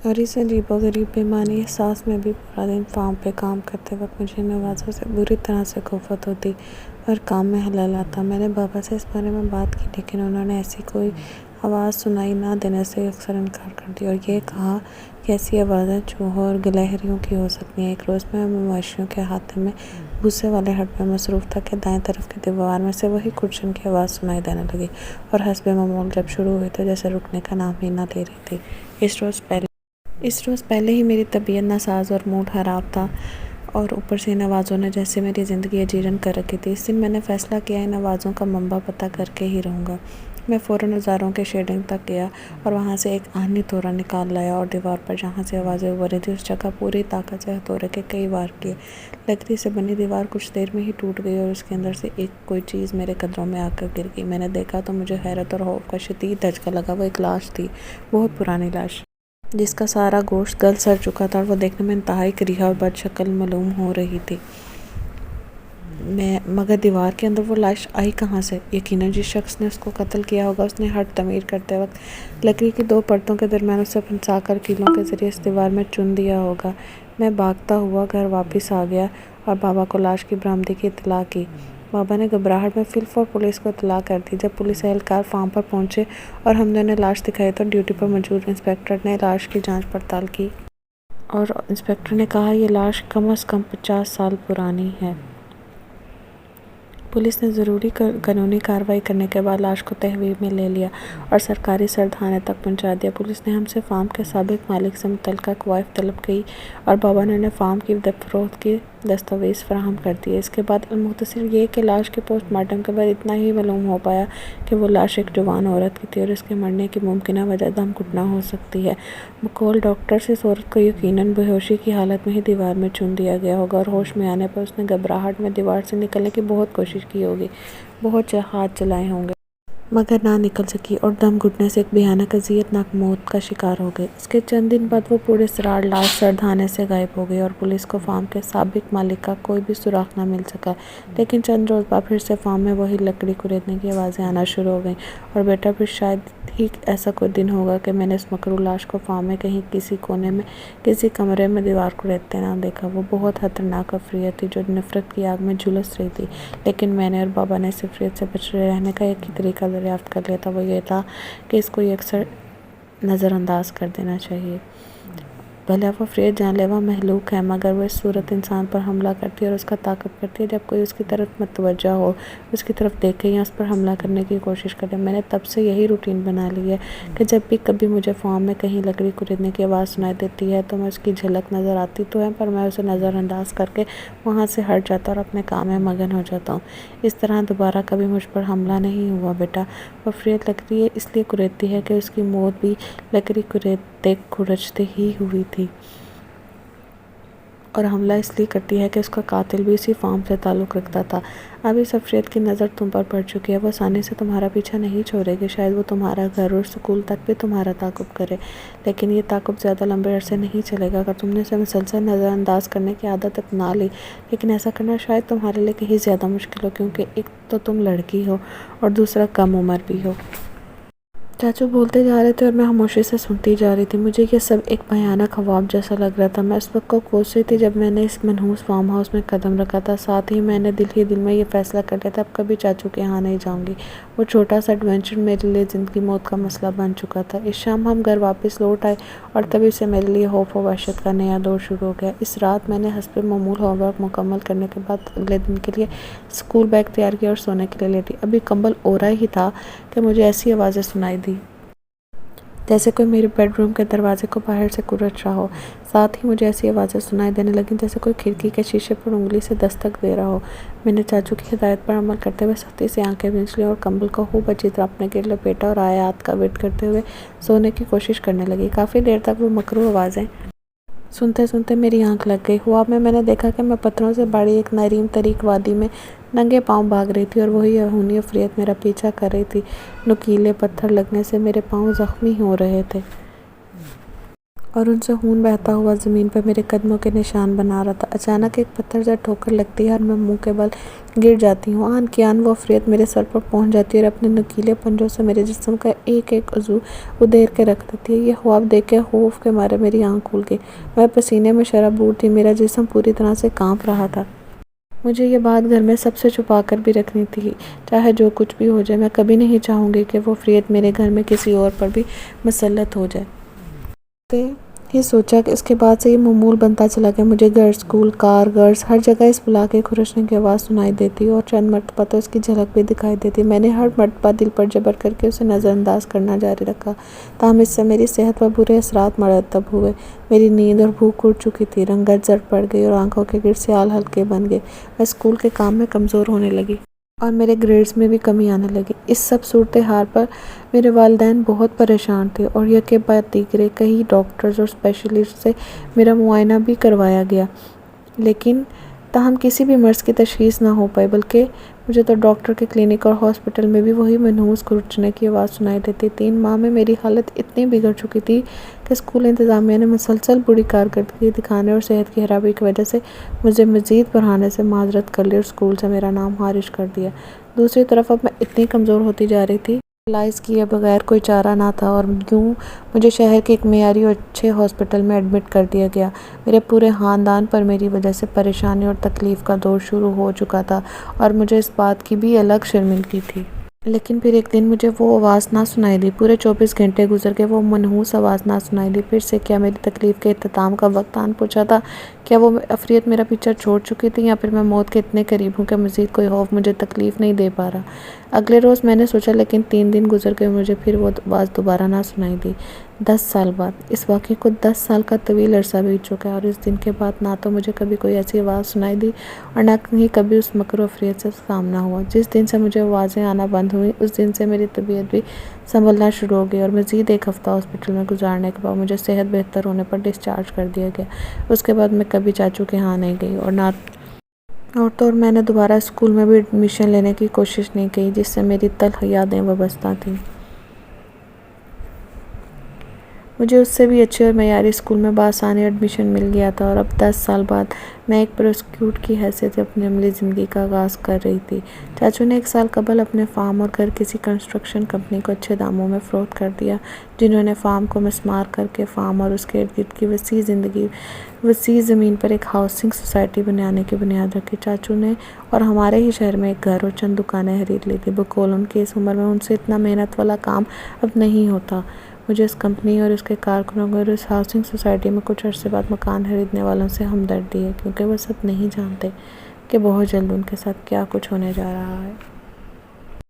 اور اس عجیب و غریب بیمانی احساس میں بھی پورا دن فارم پہ کام کرتے وقت مجھے نوازوں سے بری طرح سے خفت ہوتی اور کام میں خلل آتا۔ میں نے بابا سے اس بارے میں بات کی، لیکن انہوں نے ایسی کوئی آواز سنائی نہ دینے سے اکثر انکار کر دیا اور یہ کہا کہ ایسی آوازیں چوہوں اور گلہریوں کی ہو سکتی ہیں۔ ایک روز میں مویشیوں کے احاطے میں بھوسے والے ہٹ میں مصروف تھا کہ دائیں طرف کی دیوار میں سے وہی کرچن کی آواز سنائی دینے لگی، اور حسب معمول جب شروع ہوئی تو جیسے رکنے کا نام ہی نہ لے رہی تھی۔ اس روز پہلے ہی میری طبیعت ناساز اور موڈ خراب تھا، اور اوپر سے ان آوازوں نے جیسے میری زندگی اجیرن کر رکھی تھی۔ اس دن میں نے فیصلہ کیا ان آوازوں کا منبع پتہ کر کے ہی رہوں گا۔ میں فوراً اوزاروں کے شیڈنگ تک گیا اور وہاں سے ایک آہنی ہتھوڑا نکال لایا اور دیوار پر جہاں سے آوازیں ابھر رہی تھی اس جگہ پوری طاقت سے ہتھوڑے کے کئی وار کیے۔ لکڑی سے بنی دیوار کچھ دیر میں ہی ٹوٹ گئی اور اس کے اندر سے کوئی چیز میرے قدموں میں آ کر گر گئی۔ میں نے دیکھا تو مجھے حیرت اور خوف کا شدید دھچکا لگا۔ وہ ایک لاش تھی، بہت پرانی لاش، جس کا سارا گوشت گل سڑ چکا تھا اور وہ دیکھنے میں انتہائی کریہا اور بد شکل معلوم ہو رہی تھی۔ مگر دیوار کے اندر وہ لاش آئی کہاں سے؟ یقیناً جس شخص نے اس کو قتل کیا ہوگا اس نے ہٹ تعمیر کرتے وقت لکڑی کی دو پرتوں کے درمیان اسے پھنسا کر کیلوں کے ذریعے اس دیوار میں چن دیا ہوگا۔ میں بھاگتا ہوا گھر واپس آ گیا اور بابا کو لاش کی برآمدی کی اطلاع کی۔ بابا نے گھبراہٹ میں فی الفور پولیس کو اطلاع کر دی۔ جب پولیس اہلکار فارم پر پہنچے اور ہم نے انہیں لاش دکھائی تو ڈیوٹی پر موجود انسپکٹر نے لاش کی جانچ پڑتال کی، اور انسپکٹر نے کہا یہ لاش کم از کم 50 سال پرانی ہے۔ پولیس نے ضروری قانونی کارروائی کرنے کے بعد لاش کو تحویل میں لے لیا اور سرکاری سردخانے تک پہنچا دیا۔ پولیس نے ہم سے فارم کے سابق مالک سے متعلقہ کوائف طلب کی اور بابا نے انہیں فارم کی فروخت کی دستاویز فراہم کر دیے۔ اس کے بعد المختصر یہ کہ لاش کے پوسٹ مارٹم کے بعد اتنا ہی معلوم ہو پایا کہ وہ لاش ایک جوان عورت کی تھی اور اس کے مرنے کی ممکنہ وجہ دم گھٹنا ہو سکتی ہے۔ بقول ڈاکٹرز اس عورت کو یقیناً بے ہوشی کی حالت میں ہی دیوار میں چن دیا گیا ہوگا اور ہوش میں آنے پر اس نے گھبراہٹ میں دیوار سے نکلنے کی بہت کوشش کی ہوگی، بہت ہاتھ چلائے ہوں گے، مگر نہ نکل سکی اور دم گھٹنے سے ایک بھیانک اذیت ناک موت کا شکار ہو گئی۔ اس کے چند دن بعد وہ پورے سراڑ لاش سردخانے سے غائب ہو گئی اور پولیس کو فارم کے سابق مالک کا کوئی بھی سراغ نہ مل سکا۔ لیکن چند روز بعد پھر سے فارم میں وہی لکڑی کریدنے کی آوازیں آنا شروع ہو گئیں، اور بیٹا پھر شاید ہی ایسا کوئی دن ہوگا کہ میں نے اس مکروہ لاش کو فارم میں کہیں کسی کونے میں کسی کمرے میں دیوار کریدتے نہ دیکھا۔ وہ بہت خطرناک عفریت تھی جو نفرت کی آگ میں جھلس رہی تھی، لیکن میں نے اور بابا نے اس عفریت سے بچ رہنے کا ایک ہی طریقہ دریافت کر لیا تھا، وہ یہ تھا کہ اس کو یکسر نظر انداز کر دینا چاہیے۔ بھلا وہ عفریت جان لیوا مخلوق ہے، مگر وہ اس صورت انسان پر حملہ کرتی ہے اور اس کا تعاقب کرتی ہے جب کوئی اس کی طرف متوجہ ہو، اس کی طرف دیکھے یا اس پر حملہ کرنے کی کوشش کرے۔ میں نے تب سے یہی روٹین بنا لی ہے کہ جب بھی کبھی مجھے فارم میں کہیں لکڑی کریدنے کی آواز سنائی دیتی ہے تو میں اس کی جھلک نظر آتی تو ہے، پر میں اسے نظر انداز کر کے وہاں سے ہٹ جاتا اور اپنے کام میں مگن ہو جاتا ہوں۔ اس طرح دوبارہ کبھی مجھ پر حملہ نہیں ہوا بیٹا۔ وہ عفریت لکڑی اس لیے کریدتی ہے کہ اس کی موت بھی لکڑی کریدتے کھرچتے ہی ہوئی تھی، اور حملہ اس لیے کرتی ہے کہ اس کا قاتل بھی اسی فارم سے تعلق رکھتا تھا۔ اب اس عفریت کی نظر تم پر پڑ چکی ہے، وہ آسانی سے تمہارا پیچھا نہیں چھوڑے گی۔ شاید وہ تمہارا گھر اور سکول تک بھی تمہارا تعاقب کرے، لیکن یہ تعاقب زیادہ لمبے عرصے نہیں چلے گا۔ اگر تم نے اسے مسلسل نظر انداز کرنے کی عادت اپنا لی، لیکن ایسا کرنا شاید تمہارے لیے کہیں زیادہ مشکل ہو، کیونکہ ایک تو تم لڑکی ہو اور دوسرا کم عمر بھی ہو۔ چاچو بولتے جا رہے تھے اور میں خاموشی سے سنتی جا رہی تھی۔ مجھے یہ سب ایک بھیانک خواب جیسا لگ رہا تھا۔ میں اس وقت کو کوس رہی تھی جب میں نے اس منحوس فارم ہاؤس میں قدم رکھا تھا۔ ساتھ ہی میں نے دل ہی دل میں یہ فیصلہ کر لیا تھا اب کبھی چاچو کے ہاں نہیں جاؤں گی۔ وہ چھوٹا سا ایڈونچر میرے لیے زندگی موت کا مسئلہ بن چکا تھا۔ اس شام ہم گھر واپس لوٹ آئے اور تبھی سے میرے لیے خوف و وحشت کا نیا دور شروع ہو گیا۔ اس رات میں نے حسب معمول ہوم ورک مکمل کرنے کے بعد اگلے دن کے لیے اسکول بیگ تیار کیا اور سونے کے لیے لیٹی۔ ابھی کمبل اوڑھا ہی تھا کہ مجھے ایسی آوازیں سنائی دیں جیسے کوئی میرے بیڈ روم کے دروازے کو باہر سے کچرچ رہا ہو۔ ساتھ ہی مجھے ایسی آوازیں سنائی دینے لگیں جیسے کوئی کھڑکی کے شیشے پر انگلی سے دستک دے رہا ہو۔ میں نے چاچو کی ہدایت پر عمل کرتے ہوئے سختی سے آنکھیں مینچ لیں اور کمبل کو خوب اچھی طرح اپنے گرد لپیٹا اور آیات کا ورد کرتے ہوئے سونے کی کوشش کرنے لگی۔ کافی دیر تک وہ مکروہ آوازیں سنتے سنتے میری آنکھ لگ گئی۔ خواب میں نے دیکھا کہ میں پتھروں سے بھری ایک نریم طریق وادی میں ننگے پاؤں بھاگ رہی تھی اور وہی اہونی عفریت میرا پیچھا کر رہی تھی۔ نوکیلے پتھر لگنے سے میرے پاؤں زخمی ہو رہے تھے اور ان سے خون بہتا ہوا زمین پر میرے قدموں کے نشان بنا رہا تھا۔ اچانک ایک پتھر سے ٹھوکر لگتی ہے اور میں منہ کے بل گر جاتی ہوں۔ آن کی آن وہ عفریت میرے سر پر پہنچ جاتی ہے اور اپنے نوکیلے پنجوں سے میرے جسم کا ایک ایک عضو ادھیر کے رکھ دیتی ہے۔ یہ خواب دیکھ کے خوف کے مارے میری آنکھ کھل گئی۔ میں پسینے میں شرابور تھی، میرا جسم پوری طرح سے کانپ رہا تھا۔ مجھے یہ بات گھر میں سب سے چھپا کر بھی رکھنی تھی، چاہے جو کچھ بھی ہو جائے۔ میں کبھی نہیں چاہوں گی کہ وہ عفریت میرے گھر میں کسی اور پر بھی مسلط ہو جائے۔ یہ سوچا کہ اس کے بعد سے یہ معمول بنتا چلا گیا۔ مجھے گھر، اسکول، کار، گرز، ہر جگہ اس بلا کے کھرچنے کی آواز سنائی دیتی اور چند مرتبہ تو اس کی جھلک بھی دکھائی دیتی۔ میں نے ہر مرتبہ دل پر جبر کر کے اسے نظر انداز کرنا جاری رکھا، تاہم اس سے میری صحت پر برے اثرات مرتب ہوئے۔ میری نیند اور بھوک اڑ چکی تھی، رنگت زرد پڑ گئی اور آنکھوں کے گرد سیال حلقے بن گئے۔ میں اسکول کے کام میں کمزور ہونے لگی اور میرے گریڈز میں بھی کمی آنے لگی۔ اس سب صورتحال پر میرے والدین بہت پریشان تھے اور یکے بعد دیگرے کئی ڈاکٹرز اور اسپیشلسٹ سے میرا معائنہ بھی کروایا گیا، لیکن تاہم کسی بھی مرض کی تشخیص نہ ہو پائی، بلکہ مجھے تو ڈاکٹر کے کلینک اور ہاسپٹل میں بھی وہی منحوس کھرچنے کی آواز سنائی دیتی۔ 3 ماہ میں میری حالت اتنی بگڑ چکی تھی کہ اسکول انتظامیہ نے مسلسل بری کارکردگی دکھانے اور صحت کی خرابی کی وجہ سے مجھے مزید پڑھانے سے معذرت کر لی اور اسکول سے میرا نام خارج کر دیا۔ دوسری طرف اب میں اتنی کمزور ہوتی جا رہی تھی، ریلائز کیے بغیر کوئی چارہ نہ تھا اور یوں مجھے شہر کے ایک معیاری اور اچھے ہاسپٹل میں ایڈمٹ کر دیا گیا۔ میرے پورے خاندان پر میری وجہ سے پریشانی اور تکلیف کا دور شروع ہو چکا تھا اور مجھے اس بات کی بھی الگ شرمندگی تھی۔ لیکن پھر ایک دن مجھے وہ آواز نہ سنائی دی۔ پورے 24 گھنٹے گزر گئے، وہ منحوس آواز نہ سنائی دی۔ پھر سے کیا میری تکلیف کے اختتام کا وقت آن پہنچا تھا؟ کیا وہ عفریت میرا پیچھا چھوڑ چکی تھی یا پھر میں موت کے اتنے قریب ہوں کہ مزید کوئی خوف مجھے تکلیف نہیں دے پا رہا؟ اگلے روز میں نے سوچا، لیکن 3 دن گزر گئے، مجھے پھر وہ آواز دوبارہ نہ سنائی دی۔ 10 سال بعد، اس واقعے کو 10 سال کا طویل عرصہ بیت چکا ہے اور اس دن کے بعد نہ تو مجھے کبھی کوئی ایسی آواز سنائی دی اور نہ ہی کبھی اس مکر و عفریت سے سامنا ہوا۔ جس دن سے مجھے آوازیں آنا بند ہوئیں، اس دن سے میری طبیعت بھی سنبھلنا شروع ہو گئی اور مزید 1 ہفتہ ہاسپٹل میں گزارنے کے بعد مجھے صحت بہتر ہونے پر ڈسچارج کر دیا گیا۔ اس کے بعد میں کبھی چاچو کے ہاں نہیں گئی اور میں نے دوبارہ اسکول میں بھی ایڈمیشن لینے کی کوشش نہیں کی، جس سے میری تلخ یادیں وابستہ تھیں۔ مجھے اس سے بھی اچھے اور معیاری اسکول میں بآسانی ایڈمیشن مل گیا تھا اور اب 10 سال بعد میں ایک پروسیکیوٹ کی حیثیت سے اپنی عملی زندگی کا آغاز کر رہی تھی۔ چاچو نے 1 سال قبل اپنے فارم اور گھر کسی کنسٹرکشن کمپنی کو اچھے داموں میں فروخت کر دیا، جنہوں نے فارم کو مسمار کر کے فارم اور اس کے ارد گرد کی وسیع زمین پر ایک ہاؤسنگ سوسائٹی بنانے کی بنیاد رکھی۔ چاچو نے اور ہمارے ہی شہر میں ایک گھر اور چند دکانیں خرید لی تھی۔ بقول ان کی اس عمر میں ان سے اتنا محنت والا کام اب نہیں ہوتا۔ مجھے اس کمپنی اور اس کے کارکنوں کو اور اس ہاؤسنگ سوسائٹی میں کچھ عرصے بعد مکان خریدنے والوں سے ہمدردی ہے، کیونکہ وہ سب نہیں جانتے کہ بہت جلد ان کے ساتھ کیا کچھ ہونے جا رہا ہے۔